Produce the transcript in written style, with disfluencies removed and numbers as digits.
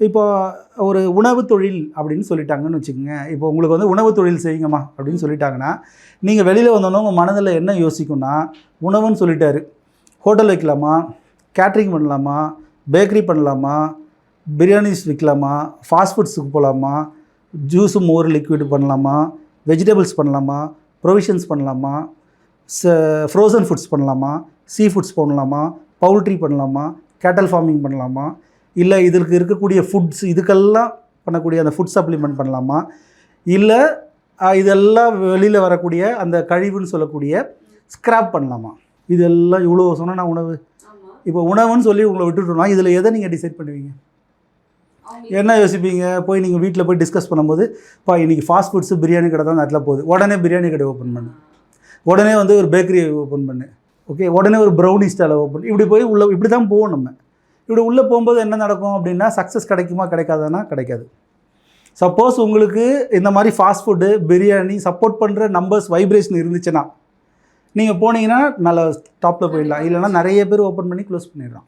இப்போ ஒரு உணவு தொழில் அப்படின்னு சொல்லிட்டாங்கன்னு வச்சுக்கோங்க. இப்போ உங்களுக்கு வந்து உணவு தொழில் செய்யுங்கம்மா அப்படின்னு சொல்லிட்டாங்கன்னா, நீங்கள் வெளியில் வந்தோன்னே உங்கள் மனதில் என்ன யோசிக்கும்னா, உணவுன்னு சொல்லிட்டாரு, ஹோட்டல் வைக்கலாமா, கேட்ரிங் பண்ணலாமா, பேக்கரி பண்ணலாமா, பிரியாணிஸ் விற்கலாமா, ஃபாஸ்ட் ஃபுட்ஸுக்கு போகலாமா, ஜூஸு மோர் லிக்விட் பண்ணலாமா, வெஜிடபிள்ஸ் பண்ணலாமா, ப்ரொவிஷன்ஸ் பண்ணலாமா, ஃப்ரோசன் ஃபுட்ஸ் பண்ணலாமா, சீ ஃபுட்ஸ் பண்ணலாமா, பவுல்ட்ரி பண்ணலாமா, கேட்டல் ஃபார்மிங் பண்ணலாமா, இல்லை இதற்கு இருக்கக்கூடிய ஃபுட்ஸ் இதுக்கெல்லாம் பண்ணக்கூடிய அந்த ஃபுட் சப்ளிமெண்ட் பண்ணலாமா, இல்லை இதெல்லாம் வெளியில் வரக்கூடிய அந்த கழிவுன்னு சொல்லக்கூடிய ஸ்க்ராப் பண்ணலாமா? இதெல்லாம் இவ்வளோ சொன்னால் நான் உணவு இப்போ உணவுன்னு சொல்லி உங்களை விட்டுட்டோம்னா இதில் எதை நீங்கள் டிசைட் பண்ணுவீங்க? என்ன யோசிப்பீங்க? போய் நீங்கள் வீட்டில் போய் டிஸ்கஸ் பண்ணும்போது, இன்றைக்கி ஃபாஸ்ட் ஃபுட்ஸு பிரியாணி கடை தான் நேரத்தில் போகுது, உடனே பிரியாணி கடை ஓப்பன் பண்ணு, உடனே வந்து ஒரு பேக்கரி ஓப்பன் பண்ணு, ஓகே, உடனே ஒரு ப்ரௌனி ஸ்டாலை ஓப்பன், இப்படி போய் இப்படி தான் போவோம் நம்ம. இப்படி உள்ளே போகும்போது என்ன நடக்கும் அப்படின்னா, சக்ஸஸ் கிடைக்குமா கிடைக்காதுன்னா கிடைக்காது. சப்போஸ் உங்களுக்கு இந்த மாதிரி ஃபாஸ்ட் ஃபுட்டு பிரியாணி சப்போர்ட் பண்ணுற நம்பர்ஸ் வைப்ரேஷன் இருந்துச்சுன்னா நீங்கள் போனீங்கன்னா மேலே டாப்பில் போயிடலாம். இல்லைனா நிறைய பேர் ஓப்பன் பண்ணி க்ளோஸ் பண்ணிடலாம்.